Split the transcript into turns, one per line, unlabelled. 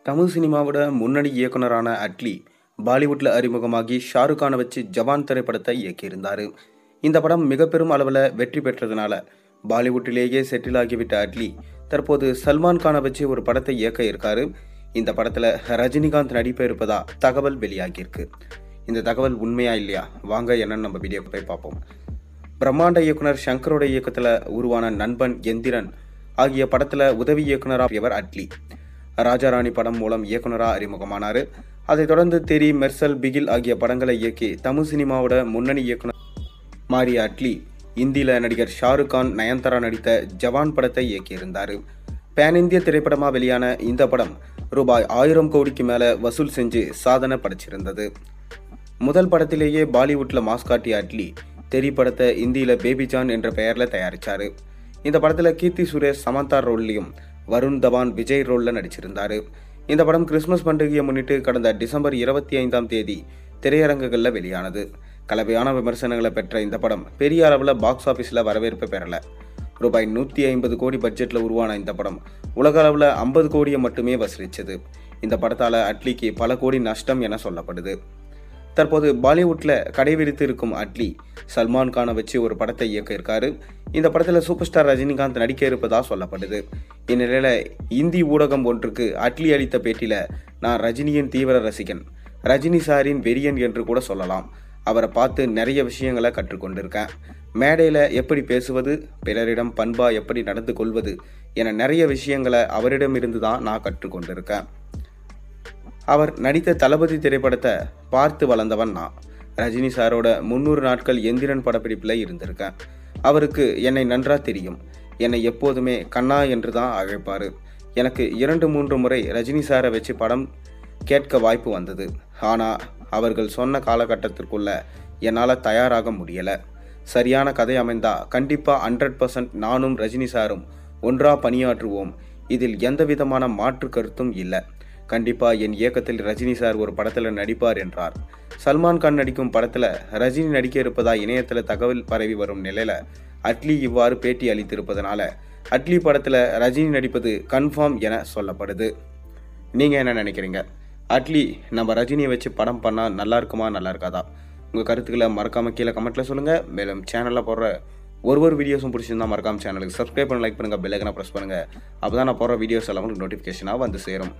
தமிழ் சினிமாவோட முன்னணி இயக்குனரான அட்லி பாலிவுட்ல அறிமுகமாகி ஷாருக் கானை வச்சு ஜவான் திரைப்படத்தை இயக்கியிருந்தார். இந்த படம் மிக பெரும் அளவில் வெற்றி பெற்றதுனால பாலிவுட்டிலேயே செட்டில் ஆகிவிட்ட அட்லி தற்போது சல்மான் கானை வச்சு ஒரு படத்தை இயக்க இருக்காரு. இந்த படத்துல ரஜினிகாந்த் நடிப்ப இருப்பதா தகவல் வெளியாகியிருக்கு. இந்த தகவல் உண்மையா இல்லையா, வாங்க என்னன்னு நம்ம வீடியோ போய் பார்ப்போம். பிரம்மாண்ட இயக்குனர் ஷங்கரோட இயக்கத்துல உருவான நண்பன், எந்திரன் ஆகிய படத்துல உதவி இயக்குனராகியவர் அட்லி. ராஜாராணி படம் மூலம் இயக்குனராக அறிமுகமானார். அதைத் தொடர்ந்து தெரி, மெர்சல், பிகில் ஆகிய படங்களை இயக்கி தமிழ் சினிமாவோட முன்னணி இயக்குனர் மாறிய அட்லி இந்தியில நடிகர் ஷாருக் கான், நயன்தாரா நடித்த ஜவான் படத்தை இயக்கியிருந்தார். பேன் இந்திய திரைப்படமா வெளியான இந்த படம் ரூபாய் 1000 கோடிக்கு மேல வசூல் செஞ்சு சாதனை படைச்சிருந்தது. முதல் படத்திலேயே பாலிவுட்ல மாஸ் காட்டிய அட்லி தெரி படத்தை இந்தியில பேபி ஜான் என்ற பெயர்ல தயாரிச்சாரு. இந்த படத்துல கீர்த்தி சுரேஷ் சமந்தா ரோல்லையும் வருண் தவான் விஜய் ரோல்ல நடிச்சிருந்தாரு. இந்த படம் கிறிஸ்துமஸ் பண்டிகையை முன்னிட்டு கடந்த டிசம்பர் 25ஆம் தேதி திரையரங்குகளில் வெளியானது. கலவையான விமர்சனங்களை பெற்ற இந்த படம் பெரிய அளவில் பாக்ஸ் ஆஃபீஸில் வரவேற்பு பெறல. ரூபாய் 150 கோடி பட்ஜெட்டில் உருவான இந்த படம் உலக அளவில் 50 கோடியை மட்டுமே வசூலிச்சது. இந்த படத்தால் அட்லிக்கு பல கோடி நஷ்டம் என சொல்லப்படுது. தற்போது பாலிவுட்ல கடைவிரித்து இருக்கும் அட்லி சல்மான் கானை வச்சு ஒரு படத்தை இயக்க இருக்காரு. இந்த படத்துல சூப்பர் ஸ்டார் ரஜினிகாந்த் நடிக்க இருப்பதா சொல்லப்படுது. இந்நிலையில இந்தி ஊடகம் ஒன்றுக்கு அட்லி அளித்த பேட்டியில, நான் ரஜினியின் தீவிர ரசிகன், ரஜினி சாரின் வெறியன் என்று கூட சொல்லலாம். அவரை பார்த்து நிறைய விஷயங்களை கற்றுக்கொண்டிருக்கேன். மேடையில எப்படி பேசுவது, பிறரிடம் பண்பா எப்படி நடந்து கொள்வது என நிறைய விஷயங்களை அவரிடமிருந்து தான் நான் கற்றுக்கொண்டிருக்கேன். அவர் நடித்த தளபதி திரைப்படத்தை பார்த்து வளர்ந்தவன் நான். ரஜினி சாரோட 300 நாட்கள் எந்திரன் படப்பிடிப்பில் இருந்திருக்கேன். அவருக்கு என்னை நன்றா தெரியும். என்னை எப்போதுமே கண்ணா என்று தான் அழைப்பார். எனக்கு 2-3 முறை ரஜினி சாரை வச்சு படம் கேட்க வாய்ப்பு வந்தது. ஆனால் அவர்கள் சொன்ன காலகட்டத்திற்குள்ள என்னால் தயாராக முடியலை. சரியான கதை அமைந்தா கண்டிப்பாக 100% நானும் ரஜினி சாரும் ஒன்றா பணியாற்றுவோம். இதில் எந்த விதமான மாற்று கருத்தும் இல்லை. கண்டிப்பா என் இயக்கத்தில் ரஜினி சார் ஒரு படத்துல நடிப்பார் என்றார். சல்மான் கான் நடிக்கும் படத்துல ரஜினி நடிக்க இருப்பதா இணையத்துல தகவல் பரவி வரும் நிலையில அட்லி இவ்வாறு பேட்டி அளித்திருப்பதனால அட்லி படத்துல ரஜினி நடிப்பது கன்ஃபார்ம் என சொல்லப்படுது. நீங்க என்ன நினைக்கிறீங்க? அட்லி நம்ம ரஜினியை வச்சு படம் பண்ணா நல்லா இருக்குமா, நல்லா இருக்காதா? உங்க கருத்துக்களை மறக்காம கீழே கமெண்ட்ல சொல்லுங்க. மேலும் சேனல்ல போடுற ஒரு வீடியோஸும் பிடிச்சிருந்தா மறக்காம சேனலுக்கு சப்ஸ்கிரைப் பண்ணி லைக் பண்ணுங்க, பெல் ஐகானை பிரஸ் பண்ணுங்க. அப்பதான் நான் போடுற வீடியோஸ் எல்லாம் உங்களுக்கு நோட்டிஃபிகேஷனாக வந்து சேரும்.